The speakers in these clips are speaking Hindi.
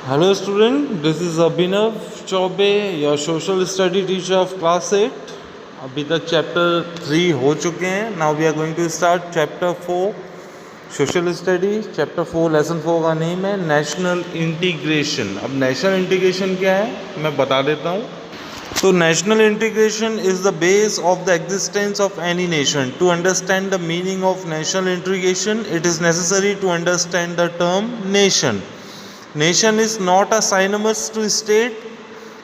Hello student, this is Abhinav Chaube, your social study teacher of class 8. अभी तक चैप्टर 3 हो चुके हैं. Now we are going to start chapter 4 social study. Chapter 4 lesson 4 का नेम है नेशनल इंटीग्रेशन. अब नेशनल इंटीग्रेशन क्या है मैं बता देता हूँ. So national integration is the base of the existence of any nation. To understand the meaning of national integration, it is necessary to understand the term nation. Nation is not a synonymous to state.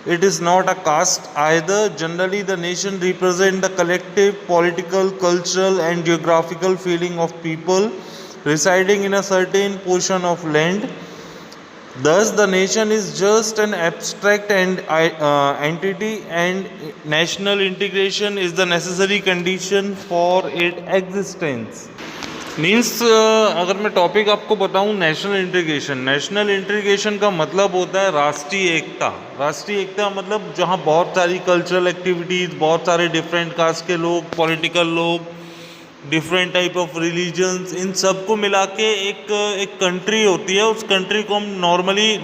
It is not a caste either. Generally, the nation represents the collective political, cultural, and geographical feeling of people residing in a certain portion of land. Thus, the nation is just an abstract entity, and national integration is the necessary condition for its existence. Means अगर मैं टॉपिक आपको बताऊं नेशनल इंटीग्रेशन का मतलब होता है राष्ट्रीय एकता. राष्ट्रीय एकता मतलब जहां बहुत सारी कल्चरल एक्टिविटीज़, बहुत सारे डिफरेंट कास्ट के लोग, पॉलिटिकल लोग, डिफरेंट टाइप ऑफ रिलीजन्स, इन सब को मिला के एक कंट्री होती है. उस कंट्री को हम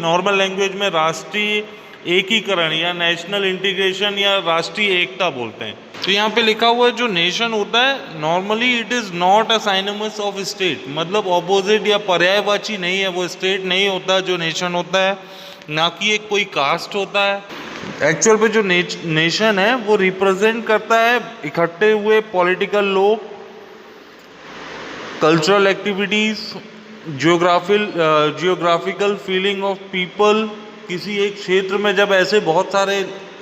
नॉर्मल लैंग्वेज में राष्ट्रीय एकीकरण या नेशनल इंटीग्रेशन या राष्ट्रीय एकता बोलते हैं. तो यहाँ पे लिखा हुआ है जो नेशन होता है normally it is not a synonymous of state. मतलब ऑपोजिट या पर्यायवाची नहीं है, वो स्टेट नहीं होता जो नेशन होता है, ना कि एक कोई कास्ट होता है. एक्चुअल पे जो नेशन है वो रिप्रेजेंट करता है इकट्ठे हुए पॉलिटिकल लोग, cultural activities, geographical feeling of people. किसी एक क्षेत्र में जब ऐसे बहुत सारे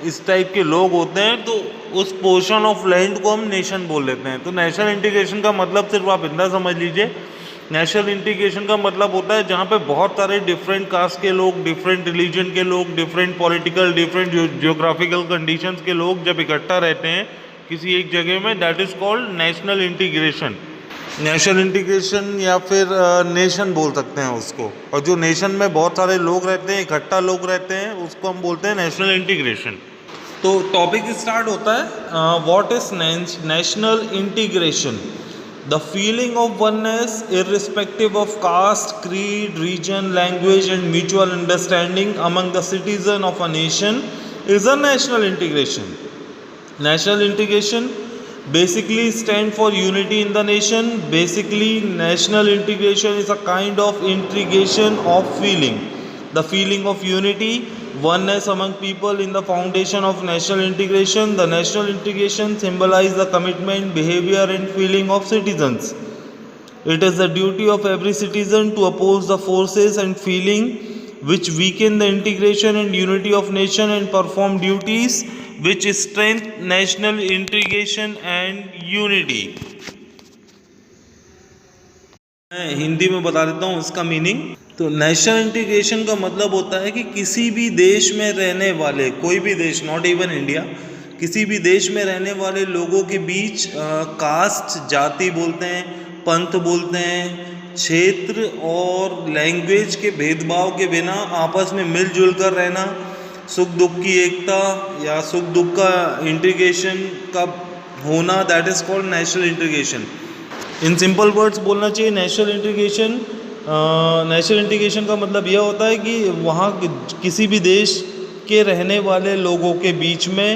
इस टाइप के लोग होते हैं तो उस पोर्शन ऑफ लैंड को हम नेशन बोल लेते हैं. तो नेशनल इंटीग्रेशन का मतलब सिर्फ आप इतना समझ लीजिए, नेशनल इंटीग्रेशन का मतलब होता है जहाँ पे बहुत सारे डिफरेंट कास्ट के लोग, डिफरेंट रिलीजन के लोग, different political, different geographical conditions के लोग जब इकट्ठा रहते हैं किसी एक जगह में, that is called national integration. National integration या फिर नेशन बोल सकते हैं उसको. और जो नेशन में बहुत सारे लोग रहते हैं, इकट्ठा लोग रहते हैं, उसको हम बोलते हैं नेशनल इंटीग्रेशन. तो टॉपिक स्टार्ट होता है what is national integration. The feeling of oneness irrespective of caste, creed, region, language and mutual understanding among the citizen of a nation is a national integration. National integration basically stand for unity in the nation. Basically, national integration is a kind of integration of feeling. The feeling of unity, oneness among people in the foundation of national integration. The national integration symbolize the commitment, behavior and feeling of citizens. It is the duty of every citizen to oppose the forces and feeling which weaken the integration and unity of nation and perform duties which strengthen national integration and unity. मैं हिंदी में बता देता हूँ इसका मीनिंग. तो नेशनल इंटीग्रेशन का मतलब होता है कि किसी भी देश में रहने वाले, कोई भी देश, नॉट इवन इंडिया, किसी भी देश में रहने वाले लोगों के बीच कास्ट, जाति बोलते हैं, पंथ बोलते हैं, क्षेत्र और लैंग्वेज के भेदभाव के बिना आपस में मिलजुल कर रहना, सुख दुख की एकता या सुख दुख का इंटीग्रेशन का होना, that is called national integration. In simple words बोलना चाहिए नेशनल इंटीग्रेशन का मतलब यह होता है कि वहाँ किसी भी देश के रहने वाले लोगों के बीच में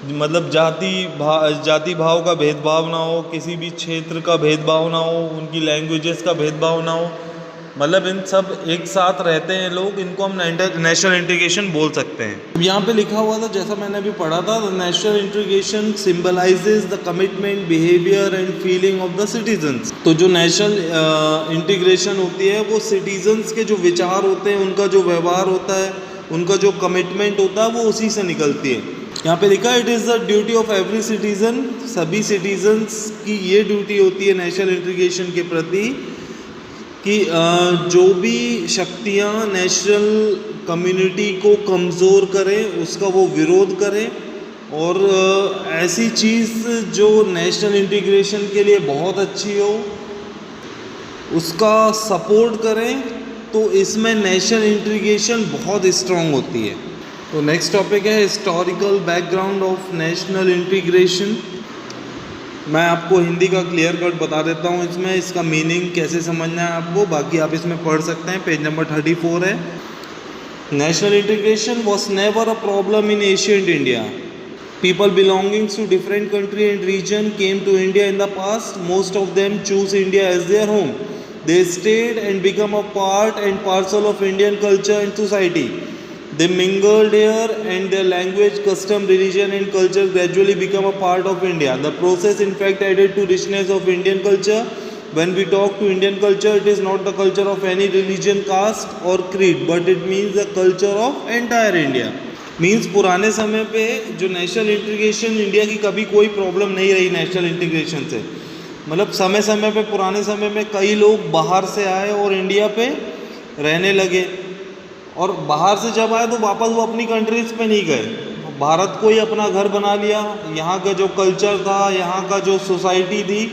मतलब जाति भाव का भेदभाव ना हो, किसी भी क्षेत्र का भेदभाव ना हो, उनकी लैंग्वेजेस का भेदभाव ना हो, मतलब इन सब एक साथ रहते हैं लोग, इनको हम नेशनल इंटीग्रेशन बोल सकते हैं. अब यहाँ पे लिखा हुआ था, जैसा मैंने अभी पढ़ा था, national integration symbolises the commitment, behaviour and feeling of the citizens. तो जो नेशनल इंटीग्रेशन होती है वो सिटीजन्स के जो विचार होते हैं, उनका जो व्यवहार होता है, उनका जो कमिटमेंट होता है वो उसी से निकलती है. यहाँ पे लिखा it is the duty of every citizen. सभी सिटीजन्स की ये ड्यूटी होती है नेशनल इंटीग्रेशन के प्रति कि जो भी शक्तियाँ नेशनल कम्युनिटी को कमज़ोर करें उसका वो विरोध करें, और ऐसी चीज़ जो नेशनल इंटीग्रेशन के लिए बहुत अच्छी हो उसका सपोर्ट करें. तो इसमें नेशनल इंटीग्रेशन बहुत स्ट्रॉन्ग होती है. तो नेक्स्ट टॉपिक है historical background of national integration. मैं आपको हिंदी का क्लियर कट बता देता हूँ, इसमें इसका मीनिंग कैसे समझना है आपको, बाकी आप इसमें पढ़ सकते हैं. पेज नंबर 34 है. National integration was never a problem in ancient India. People belonging to different country and region came to India in the past. Most of them choose India as their home. They stayed and become a part and parcel of Indian culture and society. They mingled here and their language, custom, religion and culture gradually become a part of India. The process in fact added to richness of Indian culture. When we talk to Indian culture, it is not the culture of any religion, caste or creed, but it means the culture of entire India. Means पुराने समय पे जो नेशनल इंटीग्रेशन इंडिया की कभी कोई प्रॉब्लम नहीं रही नेशनल इंटीग्रेशन से, मतलब समय समय पे पुराने समय में कई लोग बाहर से आए और इंडिया पे रहने लगे, और बाहर से जब आए तो वापस वो अपनी कंट्रीज़ पे नहीं गए, भारत को ही अपना घर बना लिया। यहाँ का जो कल्चर था, यहाँ का जो सोसाइटी थी,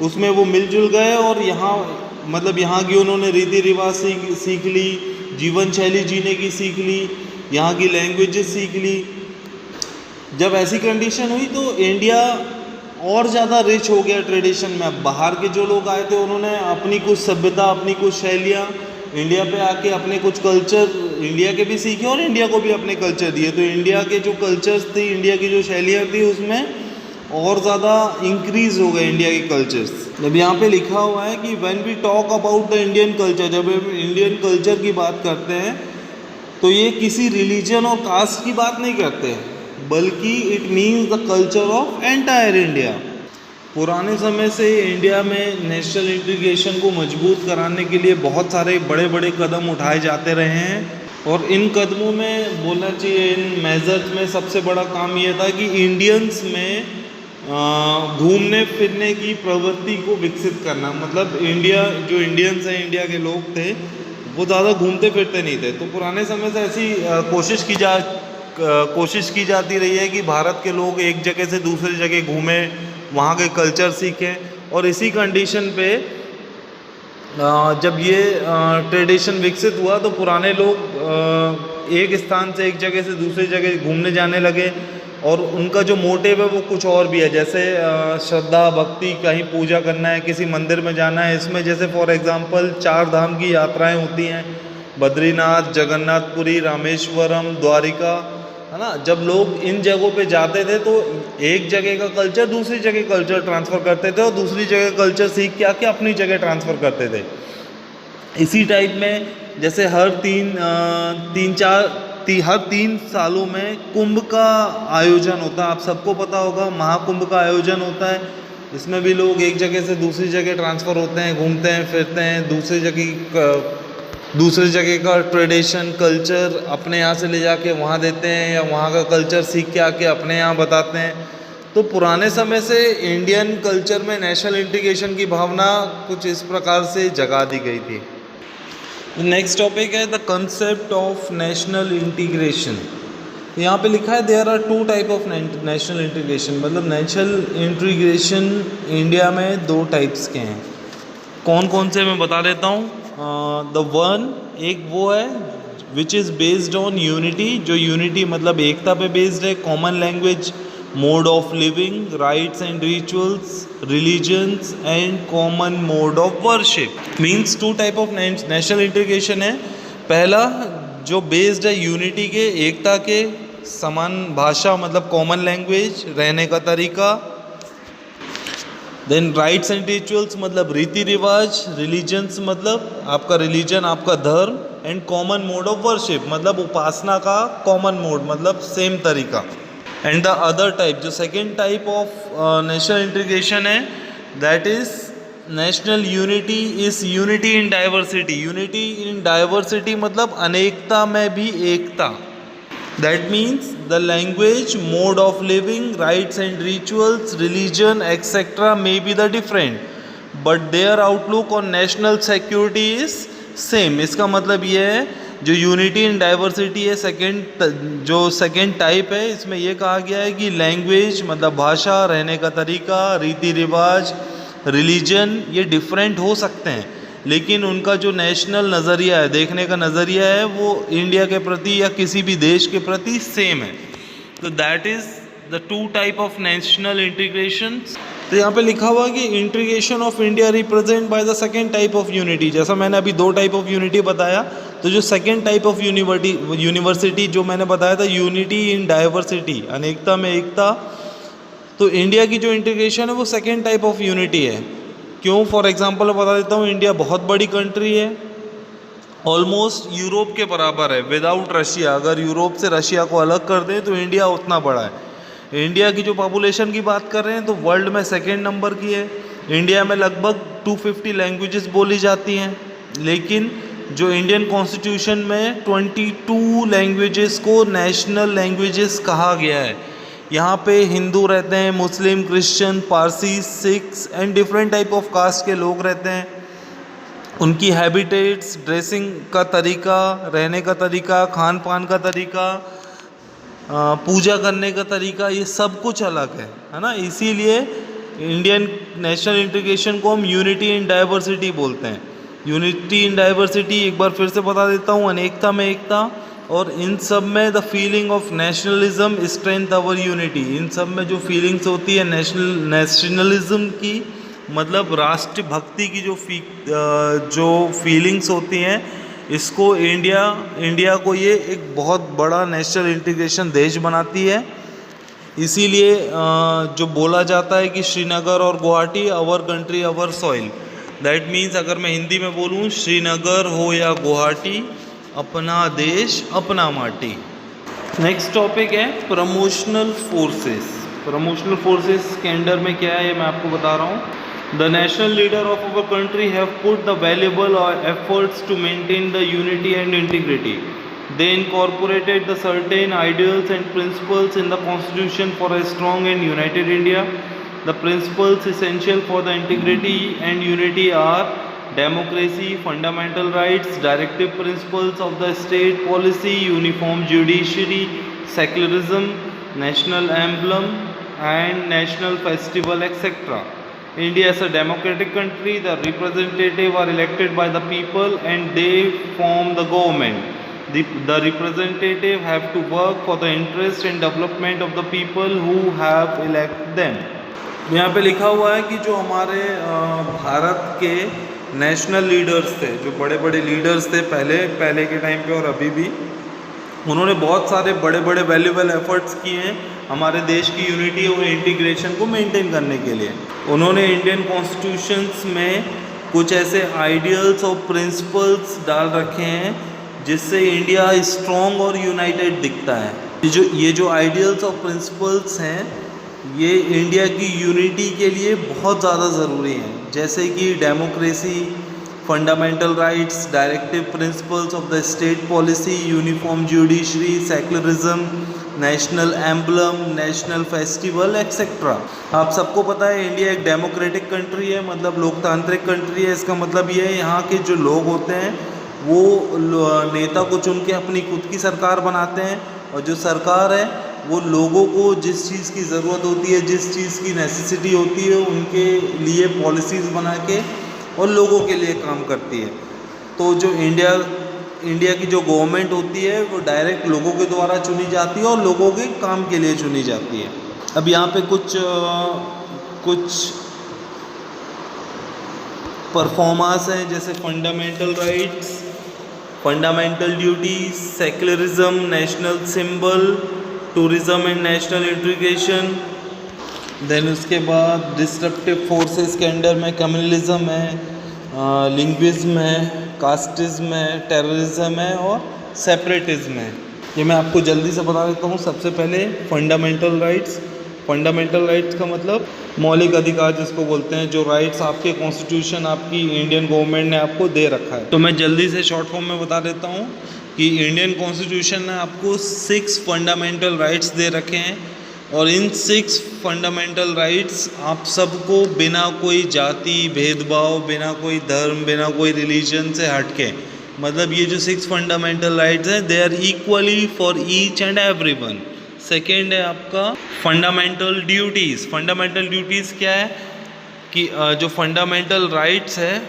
उसमें वो मिलजुल गए और यहाँ मतलब यहाँ की उन्होंने रीति रिवाज सीख ली, जीवन शैली जीने की सीख ली, यहाँ की लैंग्वेजेस सीख ली। जब ऐसी कंडीशन हुई तो इंडिया और ज़्यादा रिच हो गया ट्रेडिशन में। अब बाहर के जो लोग आए थे उन्होंने अपनी कुछ सभ्यता, अपनी कुछ शैलियाँ इंडिया पे आके अपने कुछ कल्चर इंडिया के भी सीखे और इंडिया को भी अपने कल्चर दिए। तो इंडिया के जो कल्चर्स थी, इंडिया की जो शैलियाँ थी, उसमें और ज़्यादा इंक्रीज़ हो गए इंडिया के कल्चर्स। जब यहाँ पे लिखा हुआ है कि when we talk about the Indian culture, जब हम इंडियन कल्चर की बात करते हैं तो ये किसी रिलीजन और कास्ट की बात नहीं करते, बल्कि it means the culture of entire India. पुराने समय से इंडिया में नेशनल इंटीग्रेशन को मजबूत कराने के लिए बहुत सारे बड़े बड़े कदम उठाए जाते रहे हैं, और इन कदमों में बोलना चाहिए, इन मेजर्स में सबसे बड़ा काम ये था कि इंडियंस में घूमने फिरने की प्रवृत्ति को विकसित करना। मतलब इंडिया, जो इंडियंस हैं, इंडिया के लोग थे, वो ज़्यादा घूमते फिरते नहीं थे। तो पुराने समय से ऐसी कोशिश की जाती रही है कि भारत के लोग एक जगह से दूसरी जगह घूमें, वहाँ के कल्चर सीखें, और इसी कंडीशन पे जब ये ट्रेडिशन विकसित हुआ तो पुराने लोग एक स्थान से एक जगह से दूसरी जगह घूमने जाने लगे, और उनका जो मोटिव है वो कुछ और भी है। जैसे श्रद्धा भक्ति, कहीं पूजा करना है, किसी मंदिर में जाना है, इसमें जैसे फॉर एग्जांपल 4 धाम की यात्राएं होती हैं, बद्रीनाथ, जगन्नाथपुरी, रामेश्वरम, द्वारिका, है ना। जब लोग इन जगहों पे जाते थे तो एक जगह का कल्चर दूसरी जगह कल्चर ट्रांसफ़र करते थे, और दूसरी जगह कल्चर सीख के आके अपनी जगह ट्रांसफ़र करते थे। इसी टाइप में जैसे हर 3 सालों में कुंभ का आयोजन होता है, आप सबको पता होगा, महाकुंभ का आयोजन होता है। इसमें भी लोग एक जगह से दूसरी जगह ट्रांसफ़र होते हैं, घूमते हैं फिरते हैं, दूसरी जगह का ट्रेडिशन कल्चर अपने यहाँ से ले जाके वहाँ देते हैं, या वहाँ का कल्चर सीख के आके अपने यहाँ बताते हैं। तो पुराने समय से इंडियन कल्चर में नेशनल इंटीग्रेशन की भावना कुछ इस प्रकार से जगा दी गई थी। नेक्स्ट टॉपिक है the concept of national integration. यहाँ पे लिखा है there are 2 type of national integration, मतलब नेशनल इंटीग्रेशन इंडिया में 2 टाइप्स के हैं। कौन कौन से मैं बता देता हूँ। द वन, एक वो है which is based on unity, जो यूनिटी मतलब एकता पे बेस्ड है, common language, mode of living, rights and rituals, religions and common mode of worship. Means 2 type of national integration है। पहला जो बेस्ड है यूनिटी के, एकता के, समान भाषा मतलब कॉमन लैंग्वेज, रहने का तरीका। देन राइट्स एंड रिचुअल्स मतलब रीति रिवाज, रिलीजन्स मतलब आपका रिलीजन, आपका धर्म, and common mode of worship मतलब उपासना का कॉमन मोड मतलब सेम तरीका। एंड द अदर टाइप, जो second type of national integration है, that is national unity is unity in diversity. Unity in diversity मतलब अनेकता में भी एकता। That means the language, mode of living, rights and rituals, religion etcetera may be the different, but their outlook on national security is same. इसका मतलब ये है जो यूनिटी इन डाइवर्सिटी है, सेकेंड टाइप है, इसमें यह कहा गया है कि लैंग्वेज मतलब भाषा, रहने का तरीका, रीति रिवाज, रिलीजन ये डिफरेंट हो सकते हैं, लेकिन उनका जो नेशनल नज़रिया है, देखने का नज़रिया है, वो इंडिया के प्रति या किसी भी देश के प्रति सेम है। तो that is the 2 type of national integration. तो यहाँ पे लिखा हुआ कि integration of India represent by the second type of unity. जैसा मैंने अभी 2 टाइप ऑफ यूनिटी बताया, तो जो सेकेंड टाइप ऑफ यूनिवर्सिटी जो मैंने बताया था, यूनिटी इन डाइवर्सिटी, अनेकता में एकता, तो इंडिया की जो इंटीग्रेशन है वो सेकेंड टाइप ऑफ यूनिटी है। क्यों? फॉर एग्जांपल बता देता हूँ, इंडिया बहुत बड़ी कंट्री है, ऑलमोस्ट यूरोप के बराबर है विदाउट रशिया। अगर यूरोप से रशिया को अलग कर दें तो इंडिया उतना बड़ा है। इंडिया की जो पॉपुलेशन की बात कर रहे हैं तो वर्ल्ड में सेकेंड नंबर की है। इंडिया में लगभग 250 लैंग्वेजेस बोली जाती हैं, लेकिन जो इंडियन कॉन्स्टिट्यूशन में 22 लैंग्वेजेस को नेशनल लैंग्वेजेस कहा गया है। यहाँ पे हिंदू रहते हैं, Muslim, Christian, Parsi, Sikhs and different type of caste के लोग रहते हैं। उनकी हैबिटेट्स, ड्रेसिंग का तरीका, रहने का तरीका, खान पान का तरीका, पूजा करने का तरीका, ये सब कुछ अलग है ना। इसीलिए इंडियन नेशनल इंटीग्रेशन को हम यूनिटी इन डाइवर्सिटी बोलते हैं। यूनिटी इन डाइवर्सिटी एक बार फिर से बता देता हूँ, अनेकता में एकता, और इन सब में the feeling of nationalism strength our unity. इन सब में जो फीलिंग्स होती है नेशनलिज्म की, मतलब राष्ट्र भक्ति की जो फीलिंग्स होती हैं, इसको इंडिया को ये एक बहुत बड़ा नेशनल इंटीग्रेशन देश बनाती है। इसीलिए जो बोला जाता है कि श्रीनगर और Guwahati our country our soil, that means अगर मैं हिंदी में बोलूँ, श्रीनगर हो या गुवाहाटी, अपना देश अपना माटी। नेक्स्ट टॉपिक है प्रमोशनल फोर्सेस। प्रमोशनल फोर्सेस के अंडर में क्या है ये मैं आपको बता रहा हूँ। The national leader of our country have put the valuable efforts to maintain the unity and integrity. They incorporated the certain ideals and principles in the Constitution for a strong and united India. The principles essential for the integrity and unity are democracy, fundamental rights, directive principles of the state policy, uniform judiciary, secularism, national emblem and national festival, etc. India is a democratic country. The representatives are elected by the people and they form the government. The representative have to work for the interest and development of the people who have elected them. यहाँ पे लिखा हुआ है कि जो हमारे भारत के नेशनल लीडर्स थे, जो बड़े बड़े लीडर्स थे पहले के टाइम पे और अभी भी, उन्होंने बहुत सारे बड़े बड़े वैल्यूएबल एफर्ट्स किए हैं हमारे देश की यूनिटी और इंटीग्रेशन को मेंटेन करने के लिए। उन्होंने इंडियन कॉन्स्टिट्यूशंस में कुछ ऐसे आइडियल्स और प्रिंसिपल्स डाल रखे हैं जिससे इंडिया स्ट्रॉन्ग और यूनाइटेड दिखता है। ये जो आइडियल्स और प्रिंसिपल्स हैं, ये इंडिया की यूनिटी के लिए बहुत ज़्यादा ज़रूरी हैं, जैसे कि democracy, fundamental rights, directive principles of the state policy, uniform judiciary, secularism, national emblem, national festival, etcetera. आप सबको पता है इंडिया एक डेमोक्रेटिक कंट्री है, मतलब लोकतांत्रिक कंट्री है। इसका मतलब ये है यहाँ के जो लोग होते हैं वो नेता को चुन के अपनी खुद की सरकार बनाते हैं, और जो सरकार है वो लोगों को जिस चीज़ की ज़रूरत होती है, जिस चीज़ की नेसेसिटी होती है, उनके लिए पॉलिसीज़ बना के और लोगों के लिए काम करती है। तो जो इंडिया की जो गवर्नमेंट होती है वो डायरेक्ट लोगों के द्वारा चुनी जाती है और लोगों के काम के लिए चुनी जाती है। अब यहाँ पे कुछ परफॉर्मेंस हैं, जैसे fundamental rights, fundamental duties, secularism, national symbol, tourism and national integration. Then उसके बाद डिस्ट्रप्टिव फोर्सेस के अंडर में कम्युनलिज्म है, लिंग्विज्म है, कास्टिज्म है, टेररिज्म है और सेपरेटिज्म है। ये मैं आपको जल्दी से बता देता हूँ। सबसे पहले फंडामेंटल राइट्स। फंडामेंटल राइट्स का मतलब मौलिक अधिकार जिसको बोलते हैं, जो राइट्स आपके कॉन्स्टिट्यूशन, आपकी इंडियन गवर्नमेंट ने आपको दे रखा है। तो मैं जल्दी से शॉर्ट फॉर्म में बता देता हूँ कि इंडियन कॉन्स्टिट्यूशन ने आपको 6 फंडामेंटल राइट्स दे रखे हैं, और इन 6 फंडामेंटल राइट्स आप सबको बिना कोई जाति भेदभाव, बिना कोई धर्म, बिना कोई रिलीजन से हटके, मतलब ये जो 6 फंडामेंटल राइट्स हैं, they are equally for each and everyone. Second है आपका फंडामेंटल ड्यूटीज़। फंडामेंटल ड्यूटीज़ क्या है कि जो फंडामेंटल राइट्स है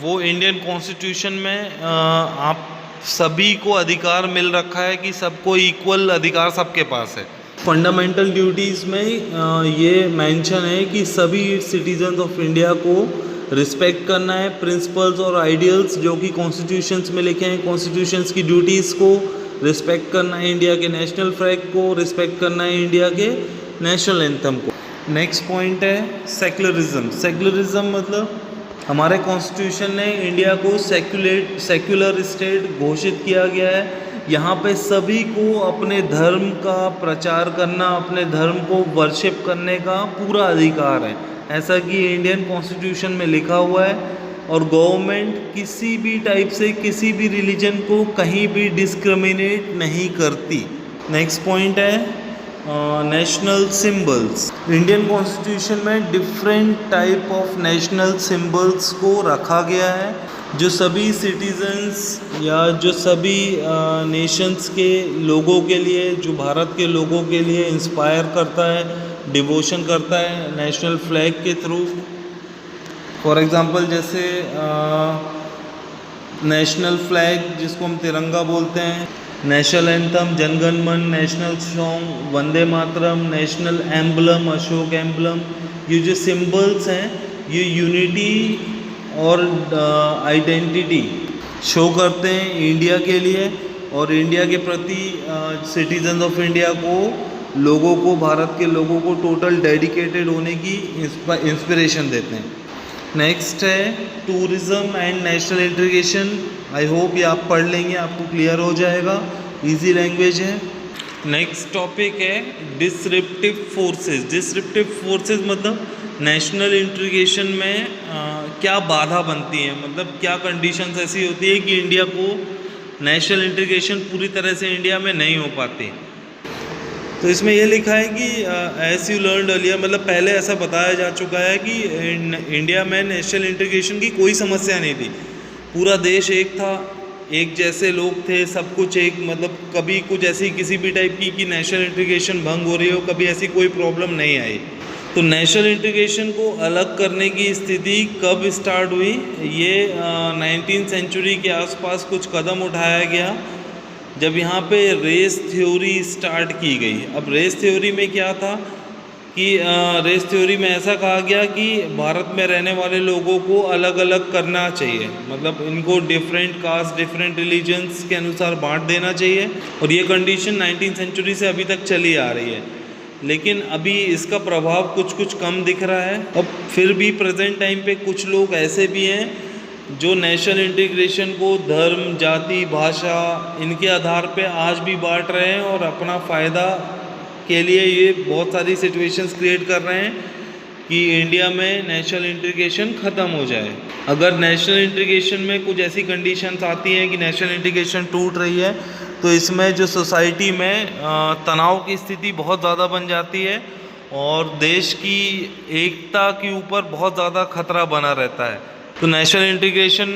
वो इंडियन कॉन्स्टिट्यूशन में आप सभी को अधिकार मिल रखा है कि सबको इक्वल अधिकार सबके पास है। फंडामेंटल ड्यूटीज़ में ये मेंशन है कि सभी सिटीजन्स ऑफ इंडिया को रिस्पेक्ट करना है प्रिंसिपल्स और आइडियल्स जो कि कॉन्स्टिट्यूशंस में लिखे हैं, कॉन्स्टिट्यूशंस की ड्यूटीज़ को रिस्पेक्ट करना है, इंडिया के नेशनल फ्लैग को रिस्पेक्ट करना है, इंडिया के नेशनल एंथम को। नेक्स्ट पॉइंट है सेक्युलरिज्म। सेक्युलरिज्म मतलब हमारे कॉन्स्टिट्यूशन ने इंडिया को सेक्युलर स्टेट घोषित किया गया है। यहाँ पे सभी को अपने धर्म का प्रचार करना, अपने धर्म को वर्शिप करने का पूरा अधिकार है, ऐसा कि इंडियन कॉन्स्टिट्यूशन में लिखा हुआ है। और गवर्नमेंट किसी भी टाइप से किसी भी रिलीजन को कहीं भी डिस्क्रिमिनेट नहीं करती। नेक्स्ट पॉइंट है नेशनल सिंबल्स। इंडियन कॉन्स्टिट्यूशन में different type of national symbols को रखा गया है जो सभी सिटीजन्स या जो सभी नेशंस के लोगों के लिए, जो भारत के लोगों के लिए इंस्पायर करता है, डिवोशन करता है नेशनल फ्लैग के थ्रू। फॉर एग्ज़ाम्पल जैसे नेशनल फ्लैग जिसको हम तिरंगा बोलते हैं, नेशनल एंथम जनगण मन, national song Vande Mataram, national emblem Ashok emblem, ये जो सिंबल्स हैं ये यूनिटी और आइडेंटिटी शो करते हैं इंडिया के लिए और इंडिया के प्रति सिटीजन ऑफ इंडिया को, लोगों को, भारत के लोगों को टोटल डेडिकेटेड होने की इंस्पिरेशन देते हैं। नेक्स्ट है tourism and national integration. I hope ये आप पढ़ लेंगे, आपको क्लियर हो जाएगा, इजी लैंग्वेज है। नेक्स्ट टॉपिक है डिसरप्टिव फोर्सेस। डिसरप्टिव फोर्सेस मतलब नेशनल इंटीग्रेशन में क्या बाधा बनती है, मतलब क्या कंडीशंस ऐसी होती है कि इंडिया को नेशनल इंटीग्रेशन पूरी तरह से इंडिया में नहीं हो पाती। तो इसमें ये लिखा है कि एज यू लर्नड अर्लियर, मतलब पहले ऐसा बताया जा चुका है कि इंडिया में नेशनल इंटीग्रेशन की कोई समस्या नहीं थी, पूरा देश एक था, एक जैसे लोग थे, सब कुछ एक, मतलब कभी कुछ ऐसी किसी भी टाइप की कि नेशनल इंटीग्रेशन भंग हो रही हो, कभी ऐसी कोई प्रॉब्लम नहीं आई। तो नेशनल इंटीग्रेशन को अलग करने की स्थिति कब स्टार्ट हुई, ये 19th सेंचुरी के आसपास कुछ कदम उठाया गया जब यहाँ पे रेस थ्योरी स्टार्ट की गई। अब रेस थ्योरी में क्या था कि रेस थ्योरी में ऐसा कहा गया कि भारत में रहने वाले लोगों को अलग अलग करना चाहिए, मतलब इनको डिफरेंट कास्ट, डिफरेंट रिलीजन्स के अनुसार बांट देना चाहिए। और ये कंडीशन 19th सेंचुरी से अभी तक चली आ रही है, लेकिन अभी इसका प्रभाव कुछ कुछ कम दिख रहा है। अब फिर भी प्रेजेंट टाइम पे कुछ लोग ऐसे भी हैं जो नेशनल इंटीग्रेशन को धर्म, जाति, भाषा इनके आधार पे आज भी बांट रहे हैं और अपना फ़ायदा के लिए ये बहुत सारी सिचुएशंस क्रिएट कर रहे हैं कि इंडिया में नेशनल इंटीग्रेशन ख़त्म हो जाए। अगर नेशनल इंटीग्रेशन में कुछ ऐसी कंडीशंस आती हैं कि नेशनल इंटीग्रेशन टूट रही है, तो इसमें जो सोसाइटी में तनाव की स्थिति बहुत ज़्यादा बन जाती है और देश की एकता के ऊपर बहुत ज़्यादा खतरा बना रहता है। तो नेशनल इंटीग्रेशन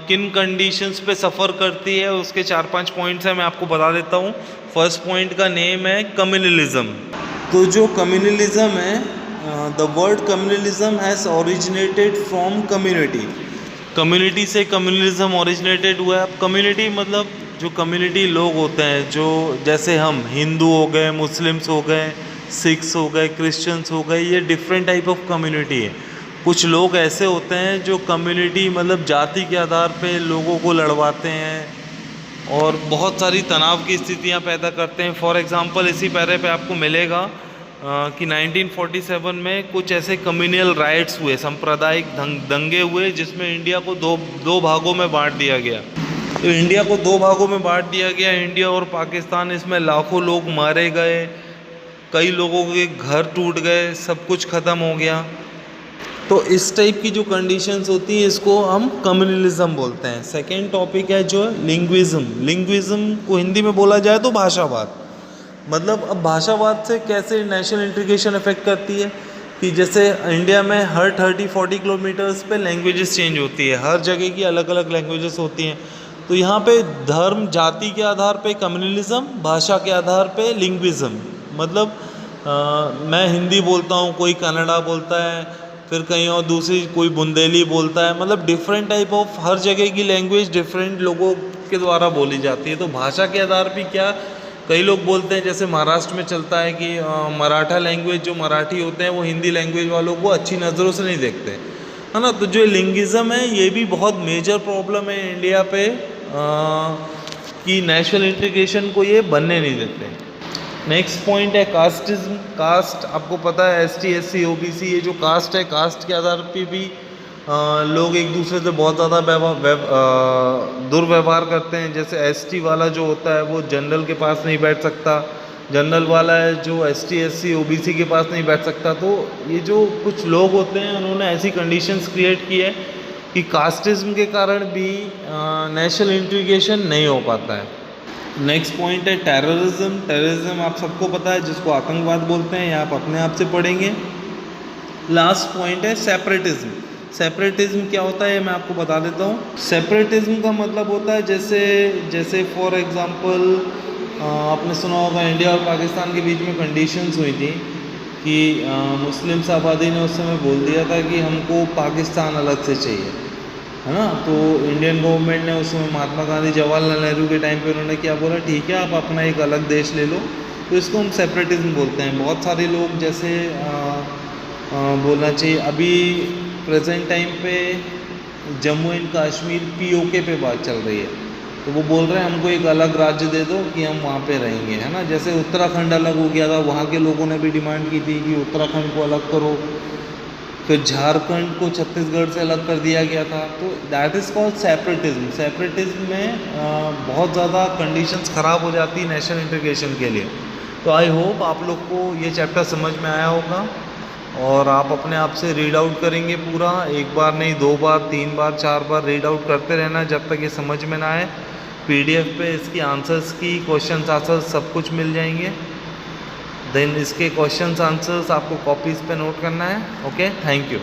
किन कंडीशंस पे सफ़र करती है उसके 4-5 पॉइंट्स हैं, मैं आपको बता देता हूँ। फर्स्ट पॉइंट का नेम है कम्युनलिज्म। तो जो कम्युनलिज्म है, the word communalism has originated from community. Community से कम्युनलिज्म ओरिजिनेटेड हुआ है। अब कम्युनिटी मतलब जो कम्युनिटी लोग होते हैं, जो जैसे हम हिंदू हो गए, मुस्लिम्स हो गए, सिख्स हो गए, क्रिश्चियंस हो गए, ये डिफरेंट टाइप ऑफ कम्युनिटी है। कुछ लोग ऐसे होते हैं जो कम्युनिटी मतलब जाति के आधार पे लोगों को लड़वाते हैं और बहुत सारी तनाव की स्थितियां पैदा करते हैं। फॉर एग्ज़ाम्पल इसी पैरे पे आपको मिलेगा कि 1947 में कुछ ऐसे कम्युनल राइट्स हुए, सांप्रदायिक दंगे हुए जिसमें इंडिया को दो भागों में बांट दिया गया। तो इंडिया को 2 भागों में बांट दिया गया, इंडिया और पाकिस्तान। इसमें लाखों लोग मारे गए, कई लोगों के घर टूट गए, सब कुछ ख़त्म हो गया। तो इस टाइप की जो कंडीशंस होती हैं इसको हम कम्युनलिज्म बोलते हैं। सेकेंड टॉपिक है जो लिंग्विज्म। लिंग्विज्म को हिंदी में बोला जाए तो भाषावाद। मतलब अब भाषावाद से कैसे नेशनल इंटीग्रेशन इफेक्ट करती है कि जैसे इंडिया में हर 30-40 किलोमीटर्स पे लैंग्वेजेस चेंज होती है, हर जगह की अलग अलग लैंग्वेजेस होती हैं। तो यहाँ पे धर्म, जाति के आधार पे कम्युनलिज्म, भाषा के आधार पे लिंग्विज्म। मतलब मैं हिंदी बोलता हूँ, कोई कन्नड़ा बोलता है, फिर कहीं और दूसरी कोई बुंदेली बोलता है। मतलब डिफरेंट टाइप ऑफ, हर जगह की लैंग्वेज डिफरेंट लोगों के द्वारा बोली जाती है। तो भाषा के आधार पे क्या, कई लोग बोलते हैं, जैसे महाराष्ट्र में चलता है कि मराठा लैंग्वेज, जो मराठी होते हैं वो हिंदी लैंग्वेज वालों को अच्छी नज़रों से नहीं देखते। है ना। तो जो लिंगिज्म है ये भी बहुत मेजर प्रॉब्लम है इंडिया पे, कि नेशनल इंटीग्रेशन को ये बनने नहीं देते। नेक्स्ट पॉइंट है कास्टिज्म। कास्ट आपको पता है ST SC OBC ये जो कास्ट है, कास्ट के आधार पे भी लोग एक दूसरे से बहुत ज़्यादा दुर्व्यवहार करते हैं। जैसे ST वाला जो होता है वो जनरल के पास नहीं बैठ सकता, जनरल वाला है जो ST SC OBC के पास नहीं बैठ सकता। तो ये जो कुछ लोग होते हैं उन्होंने ऐसी कंडीशंस क्रिएट की है कि कास्टिज्म के कारण भी नेशनल इंटीग्रेशन नहीं हो पाता है। नेक्स्ट पॉइंट है टेररिज्म। टेररिज्म आप सबको पता है, जिसको आतंकवाद बोलते हैं, ये आप अपने आप से पढ़ेंगे। लास्ट पॉइंट है सेपरेटिज्म। सेपरेटिज्म क्या होता है ये मैं आपको बता देता हूँ। सेपरेटिज्म का मतलब होता है जैसे फॉर एग्ज़ाम्पल आपने सुना होगा इंडिया और पाकिस्तान के बीच में कंडीशंस हुई थी कि मुस्लिम आबादी ने उस समय बोल दिया था कि हमको पाकिस्तान अलग से चाहिए, है ना। तो इंडियन गवर्नमेंट ने उस समय महात्मा गांधी जवाहरलाल नेहरू के टाइम पे उन्होंने क्या बोला, ठीक है आप अपना एक अलग देश ले लो। तो इसको हम सेपरेटिज्म बोलते हैं। बहुत सारे लोग जैसे बोलना चाहिए, अभी प्रेजेंट टाइम पे जम्मू एंड कश्मीर POK पे बात चल रही है, तो वो बोल रहे हैं हमको एक अलग राज्य दे दो कि हम वहाँ पे रहेंगे, है ना। जैसे उत्तराखंड अलग हो गया था, वहाँ के लोगों ने भी डिमांड की थी कि उत्तराखंड को अलग करो। फिर झारखंड को छत्तीसगढ़ से अलग कर दिया गया था। तो that is called separatism. Separatism में बहुत ज़्यादा कंडीशंस ख़राब हो जाती है नेशनल इंटीग्रेशन के लिए। तो आई होप आप लोग को ये चैप्टर समझ में आया होगा और आप अपने आप से रीड आउट करेंगे पूरा, एक बार नहीं 2 बार 3 बार 4 बार रीड आउट करते रहना जब तक ये समझ में ना आए। PDF पे इसकी आंसर्स की क्वेश्चन आंसर्स सब कुछ मिल जाएंगे। देन इसके क्वेश्चन आंसर्स आपको कॉपीज़ पे नोट करना है। Okay, thank you.